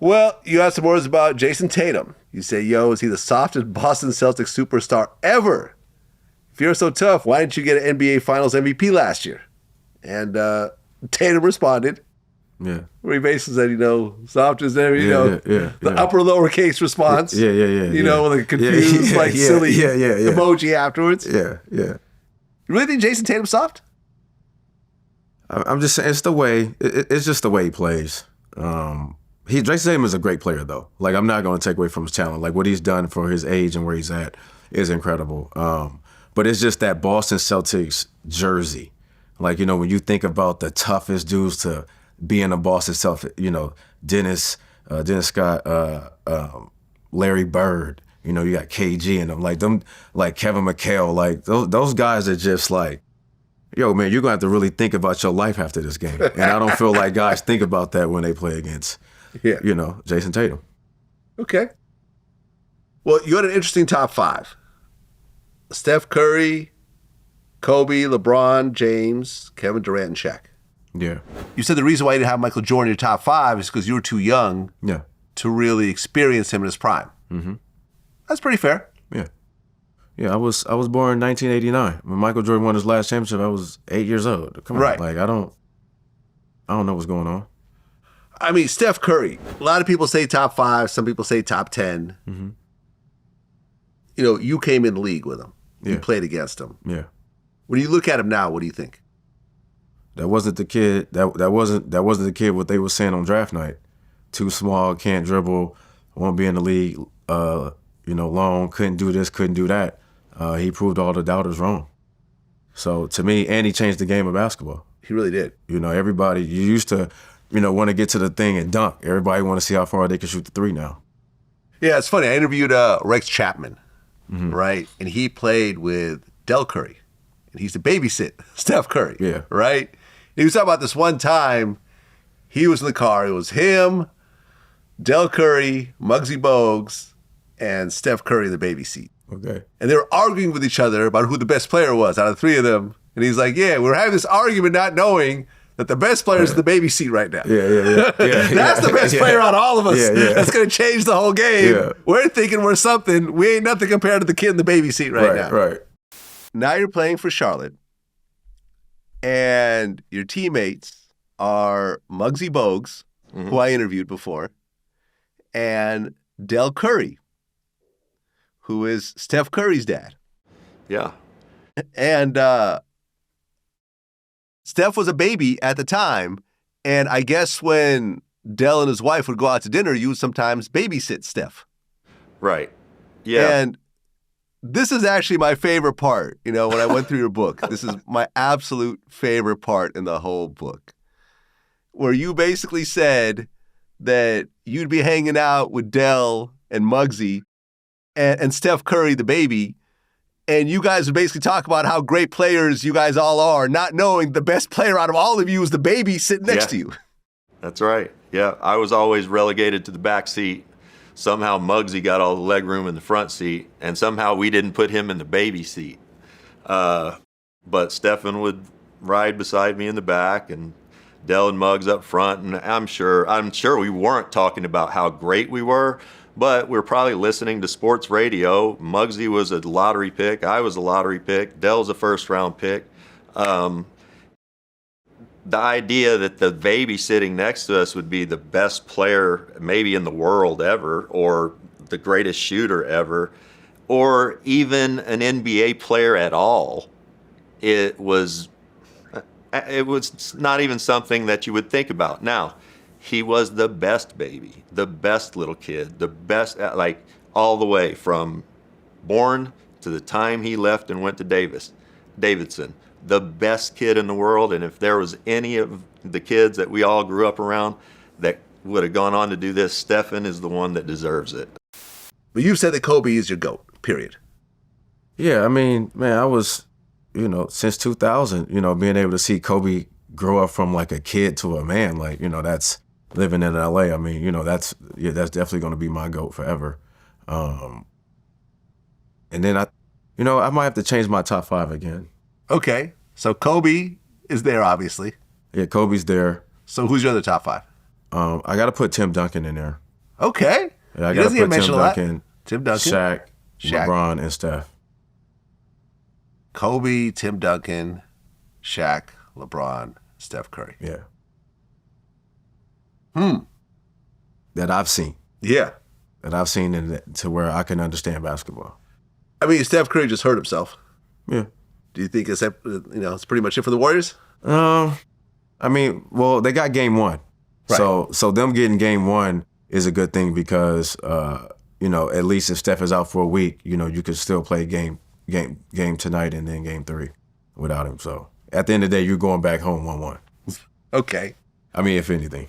Well, you have some words about Jayson Tatum. You say, yo, is he the softest Boston Celtics superstar ever? If you're so tough, why didn't you get an NBA Finals MVP last year? And Tatum responded. Yeah. Where he basically said, soft as ever, the upper lowercase response. Yeah. With a confused, silly emoji afterwards. Yeah. You really think Jayson Tatum's soft? I'm just saying, it's the way, it's just the way he plays. Jayson Tatum is a great player, though. Like, I'm not going to take away from his talent. Like, what he's done for his age and where he's at is incredible. But it's just that Boston Celtics jersey. Like, when you think about the toughest dudes to be in a Boston Celtics, Dennis Scott, Larry Bird, you got KG in them. Like Kevin McHale, like those guys are just like, yo, man, you're going to have to really think about your life after this game. And I don't feel like guys think about that when they play against, Jayson Tatum. Okay. Well, you had an interesting top five. Steph Curry, Kobe, LeBron, James, Kevin Durant, and Shaq. Yeah. You said the reason why you didn't have Michael Jordan in your top five is because you were too young to really experience him in his prime. Mm-hmm. That's pretty fair. Yeah. Yeah, I was born in 1989. When Michael Jordan won his last championship, I was 8 years old. Come on. Right. Like, I don't know what's going on. I mean, Steph Curry, a lot of people say top five, some people say top 10. Mm-hmm. You came in the league with him. Yeah. You played against him. Yeah. When you look at him now, what do you think? That wasn't the kid. That wasn't the kid what they were saying on draft night. Too small, can't dribble, won't be in the league. Long, couldn't do this, couldn't do that. He proved all the doubters wrong. So to me, and he changed the game of basketball. He really did. Everybody, you used to, want to get to the thing and dunk. Everybody want to see how far they can shoot the three now. Yeah, it's funny. I interviewed Rex Chapman, right? And he played with Del Curry. And he used to babysit Steph Curry, right? And he was talking about this one time he was in the car. It was him, Del Curry, Muggsy Bogues, and Steph Curry in the baby seat. Okay. And they were arguing with each other about who the best player was out of the three of them. And he's like, yeah, we're having this argument not knowing that the best player is in the baby seat right now. Yeah. That's the best player out of all of us. That's going to change the whole game. Yeah. We're thinking we're something. We ain't nothing compared to the kid in the baby seat right now. Right. Now you're playing for Charlotte, and your teammates are Muggsy Bogues, who I interviewed before, and Del Curry, who is Steph Curry's dad. Yeah. And Steph was a baby at the time, and I guess when Del and his wife would go out to dinner, you would sometimes babysit Steph. Right. Yeah. And this is actually my favorite part, when I went through your book. This is my absolute favorite part in the whole book, where you basically said that you'd be hanging out with Del and Muggsy and Steph Curry, the baby, and you guys would basically talk about how great players you guys all are, not knowing the best player out of all of you is the baby sitting next to you. That's right. Yeah, I was always relegated to the back seat. Somehow Muggsy got all the leg room in the front seat, and somehow we didn't put him in the baby seat. But Stephen would ride beside me in the back, and Del and Muggs up front. And I'm sure we weren't talking about how great we were, but we're probably listening to sports radio. Muggsy was a lottery pick. I was a lottery pick. Del's a first-round pick. The idea that the baby sitting next to us would be the best player maybe in the world ever, or the greatest shooter ever, or even an NBA player at all, it was not even something that you would think about. Now, he was the best baby, the best little kid, the best, like all the way from born to the time he left and went to Davidson. The best kid in the world, and if there was any of the kids that we all grew up around that would have gone on to do this, Stephen is the one that deserves it. But you've said that Kobe is your GOAT, period. Yeah, I mean, man, I was, since 2000, being able to see Kobe grow up from like a kid to a man, like, that's living in LA. I mean, that's definitely going to be my GOAT forever. And then I might have to change my top five again. Okay, so Kobe is there, obviously. Yeah, Kobe's there. So who's your other top five? I got to put Tim Duncan in there. Okay. Yeah, I He got to doesn't get put Tim mentioned a lot. Duncan, Tim Duncan. Shaq, Shaq. LeBron, and Steph. Kobe, Tim Duncan, Shaq, LeBron, Steph Curry. Yeah. Hmm. That I've seen. Yeah. That I've seen to where I can understand basketball. I mean, Steph Curry just hurt himself. Yeah. Do you think it's pretty much it for the Warriors? I mean, well, they got game one. Right. So them getting game one is a good thing because, at least if Steph is out for a week, you could still play game tonight and then game 3 without him. So at the end of the day, you're going back home 1-1. Okay. I mean, if anything.